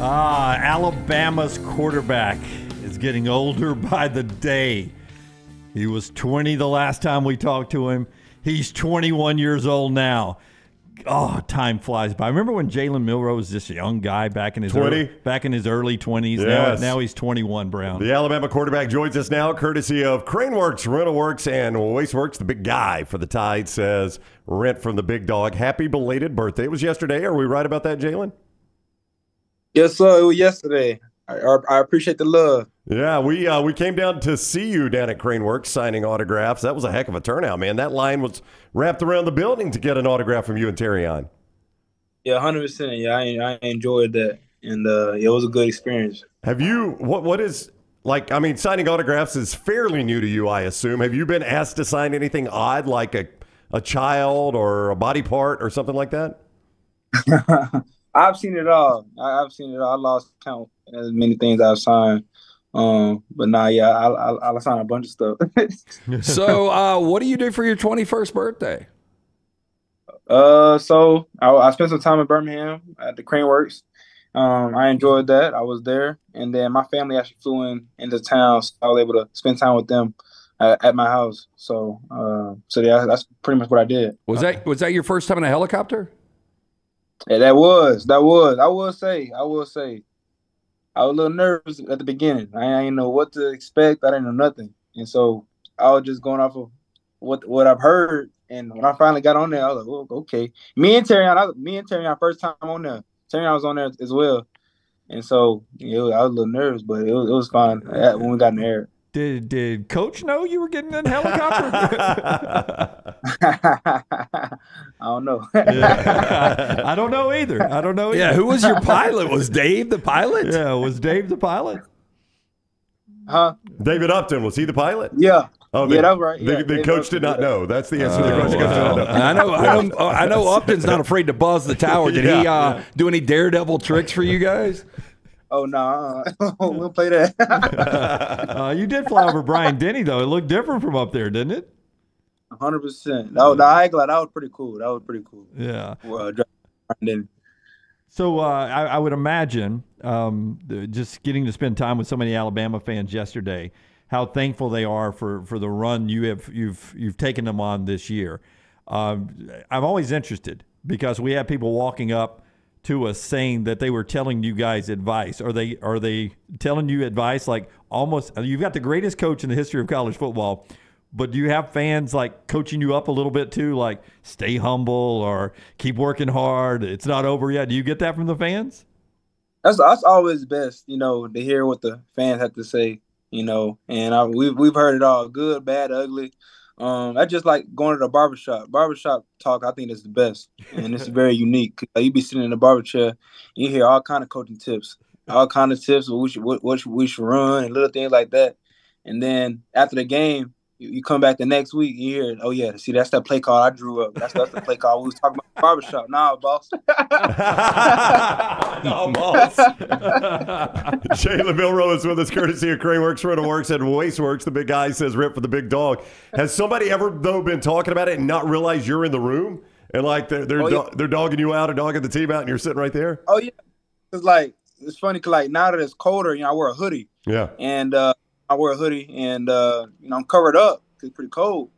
Alabama's quarterback is getting older by the day. He was 20 the last time we talked to him. He's 21 years old now. Oh, time flies by. Remember when Jalen Milroe was this young guy back in his early 20s? Yes. Now he's 21, Brown. The Alabama quarterback joins us now, courtesy of CraneWorks, RentalWorks, and WasteWorks. The big guy for the Tide says, rent from the big dog. Happy belated birthday. It was yesterday. Are we right about that, Jalen? Yes, sir. It was yesterday. I appreciate the love. Yeah, we came down to see you down at CraneWorks signing autographs. That was a heck of a turnout, man. That line was wrapped around the building to get an autograph from you and Terrion. Yeah, 100%. Yeah, I enjoyed that, and it was a good experience. Have you? What is like? I mean, signing autographs is fairly new to you, I assume. Have you been asked to sign anything odd, like a child or a body part or something like that? I've seen it all. I've seen it all. I lost count as many things I've signed. But nah, yeah, I signed a bunch of stuff. So, what do you do for your 21st birthday? So I spent some time in Birmingham at the CraneWorks. I enjoyed that. I was there, and then my family actually flew into town, so I was able to spend time with them at my house. So yeah, that's pretty much what I did. Was that your first time in a helicopter? Yeah, that was. I will say. I was a little nervous at the beginning. I didn't know what to expect. I didn't know nothing. And so I was just going off of what I've heard. And when I finally got on there, I was like, oh, okay. Me and Terrion, first time on there. Terrion was on there as well. And so I was a little nervous, but it was fine when we got in the air. Did Coach know you were getting in a helicopter? I don't know. Yeah. I don't know either. Yeah, who was your pilot? Was Dave the pilot? Yeah, was Dave the pilot? Huh? David Upton, was he the pilot? Yeah. Oh, yeah, that's right. The coach did not know. That's the answer to the question. Coach did not know. I know Upton's not afraid to buzz the tower. Did he do any daredevil tricks for you guys? Oh, no. We'll play that. You did fly over Brian Denny, though. It looked different from up there, didn't it? 100%. I ain't glad. That was pretty cool. Yeah. Brian Denny. So I would imagine just getting to spend time with so many Alabama fans yesterday, how thankful they are for the run you've taken them on this year. I'm always interested because we have people walking up to us saying that they were telling you guys advice. Are they telling you advice like almost? You've got the greatest coach in the history of college football, but do you have fans like coaching you up a little bit too, like stay humble or keep working hard? It's not over yet. Do you get that from the fans? That's always best, to hear what the fans have to say, and we've heard it all, good, bad, ugly. That's just like going to the barbershop. Barbershop talk, I think, is the best, and it's very unique. You be sitting in the barber chair, and you hear all kind of coaching tips, what we should run, and little things like that. And then after the game, you come back the next week, you hear, oh yeah, see, that's that play call I drew up. That's the play call we was talking about barbershop. Nah, boss. No, boss. Jalen Milroe is with us, courtesy of CraneWorks, RentalWorks, and WasteWorks. The big guy says rip for the big dog. Has somebody ever, though, been talking about it and not realize you're in the room? And like they're dogging you out or dogging the team out and you're sitting right there? Oh, yeah. It's funny because now that it's colder, I wear a hoodie. Yeah. And I wear a hoodie and, I'm covered up because it's pretty cold.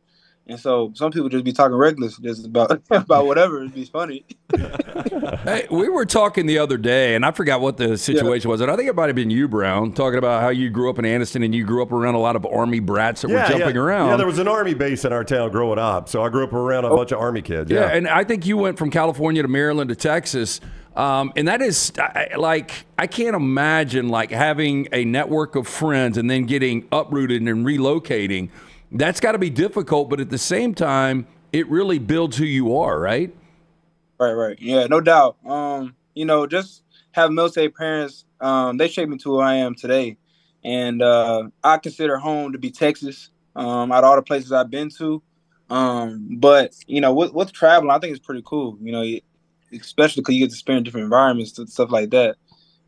And so some people just be talking reckless just about whatever. It'd be funny. Hey, we were talking the other day, and I forgot what the situation was. And I think it might have been you, Brown, talking about how you grew up in Anniston and you grew up around a lot of Army brats that were jumping around. Yeah, there was an Army base in our town growing up. So I grew up around a bunch of Army kids. Yeah, and I think you went from California to Maryland to Texas. And that is I can't imagine having a network of friends and then getting uprooted and relocating. That's got to be difficult, but at the same time, it really builds who you are, right? Right. Yeah, no doubt. Just having military parents, they shaped me to who I am today. And I consider home to be Texas, out of all the places I've been to. But, with traveling, I think it's pretty cool, especially because you get to experience different environments and stuff like that.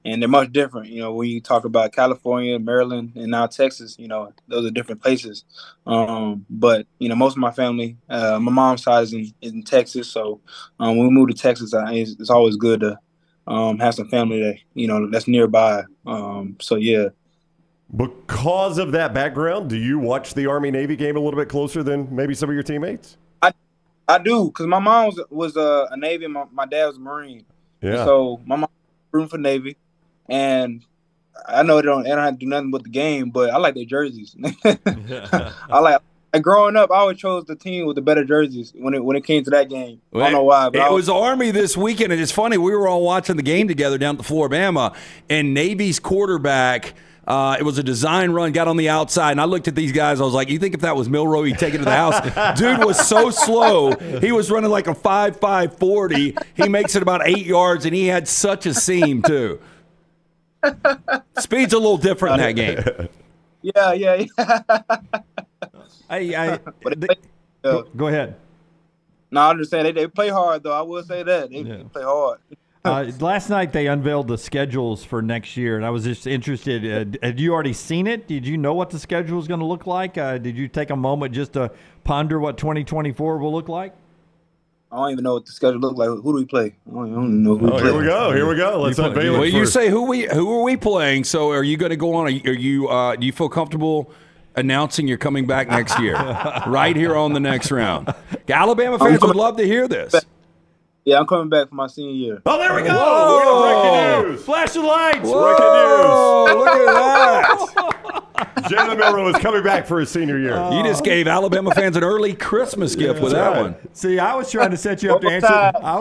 And they're much different, when you talk about California, Maryland, and now Texas, those are different places. But, most of my family, my mom's side is in Texas. So when we moved to Texas, it's always good to have some family that, that's nearby. So yeah. Because of that background, do you watch the Army-Navy game a little bit closer than maybe some of your teammates? I do, because my mom was a Navy and my dad was a Marine. Yeah. So my mom rooting for Navy, and I know they don't have to do nothing with the game, but I like their jerseys. Growing up, I always chose the team with the better jerseys when it came to that game. I don't know why. But it was Army this weekend, and it's funny. We were all watching the game together down at the Floribama, and Navy's quarterback, it was a design run, got on the outside, and I looked at these guys. I was like, you think if that was Milroe, he'd take it to the house? Dude was so slow. He was running like a 5.5 40. He makes it about 8 yards, and he had such a seam, too. Speed's a little different in that game. Yeah. Go ahead. No, I'm just saying they play hard, though. I will say that. They play hard. Last night they unveiled the schedules for next year, and I was just interested. Had you already seen it? Did you know what the schedule is going to look like? Did you take a moment just to ponder what 2024 will look like? I don't even know what the schedule looks like. Who do we play? I don't even know who we play. Here we go. Let's unveil it. Well, you say who are we playing? So are you going to go on? Are you do you feel comfortable announcing you're coming back next year, right here on the next round? Alabama fans would love to hear this. Yeah, I'm coming back for my senior year. Oh, there we go. Whoa. Breaking news. Flash the lights. Breaking news. Look at that. Jalen Milroe is coming back for his senior year. You just gave Alabama fans an early Christmas gift with that one. See, I was trying to set you up to answer. I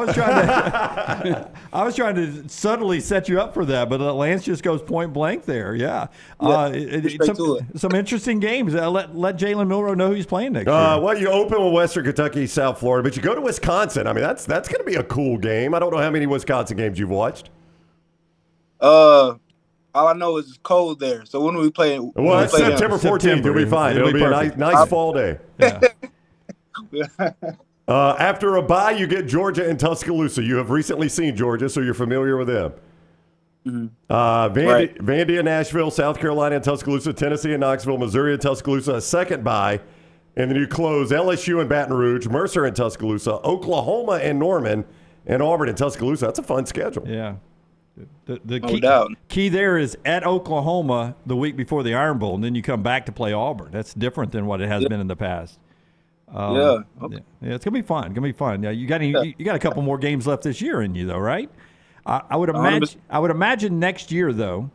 was trying to subtly set you up for that, but Lance just goes point blank there. Yeah. Some interesting games. Let Jalen Milroe know who he's playing next year. Well, you open with Western Kentucky, South Florida, but you go to Wisconsin. I mean, that's going to be a cool game. I don't know how many Wisconsin games you've watched. All I know is it's cold there. So when are we playing? Well, it's September 14th. You'll be fine. It'll be a nice fall day. Yeah. After a bye, you get Georgia and Tuscaloosa. You have recently seen Georgia, so you're familiar with them. Mm-hmm. Vandy and Nashville, South Carolina and Tuscaloosa, Tennessee and Knoxville, Missouri and Tuscaloosa, a second bye. And then you close LSU and Baton Rouge, Mercer and Tuscaloosa, Oklahoma and Norman, and Auburn and Tuscaloosa. That's a fun schedule. Yeah. The key there is at Oklahoma the week before the Iron Bowl, and then you come back to play Auburn. That's different than what it has been in the past. Okay. It's gonna be fun. Yeah, you got a couple more games left this year in you, though, right? I would imagine next year, though,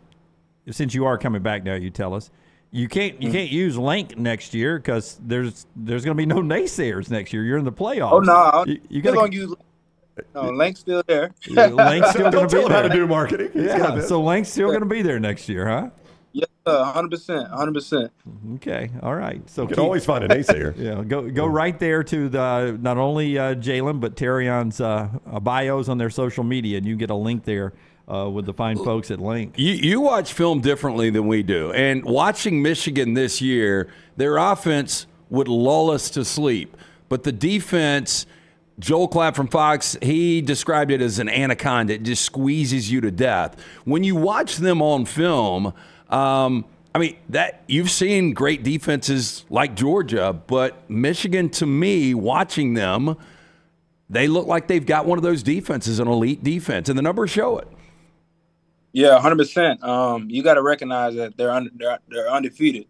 since you are coming back now, you tell us you can't use Link next year because there's gonna be no naysayers next year. You're in the playoffs. Oh no, you got to use. No, Link's still there. Link's still going to be there. How to do marketing. Yeah, so Link's still going to be there next year, huh? Yeah, 100%. Okay, all right. So you can always find an naysayer. Yeah, go right there to the not only Jalen but Terrion's bios on their social media, and you get a link there with the fine folks at Link. You watch film differently than we do, and watching Michigan this year, their offense would lull us to sleep, but the defense. Joel Clapp from Fox, he described it as an anaconda. It just squeezes you to death. When you watch them on film, that you've seen great defenses like Georgia, but Michigan, to me, watching them, they look like they've got one of those defenses, an elite defense, and the numbers show it. Yeah, 100%. You got to recognize that they're undefeated.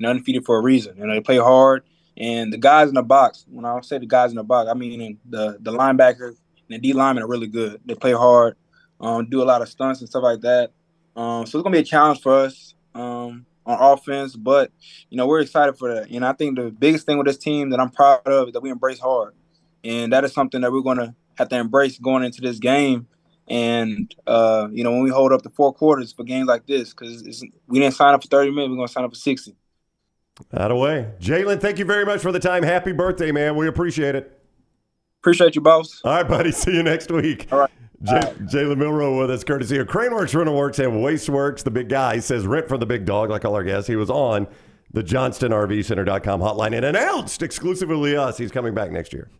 Undefeated for a reason. They play hard. And the guys in the box, when I say the guys in the box, I mean the linebackers and the D linemen are really good. They play hard, do a lot of stunts and stuff like that. So it's going to be a challenge for us on offense, but, we're excited for that. I think the biggest thing with this team that I'm proud of is that we embrace hard. And that is something that we're going to have to embrace going into this game. And, when we hold up the 4 quarters for games like this, because we didn't sign up for 30 minutes, we're going to sign up for 60. Out of way. Jalen, thank you very much for the time. Happy birthday, man. We appreciate it. Appreciate you, boss. All right, buddy. See you next week. All right. Jalen Milroe with us, courtesy of CraneWorks, RentalWorks, and WasteWorks. The big guy says rent for the big dog, like all our guests. He was on the JohnstonRVCenter.com hotline and announced exclusively us he's coming back next year.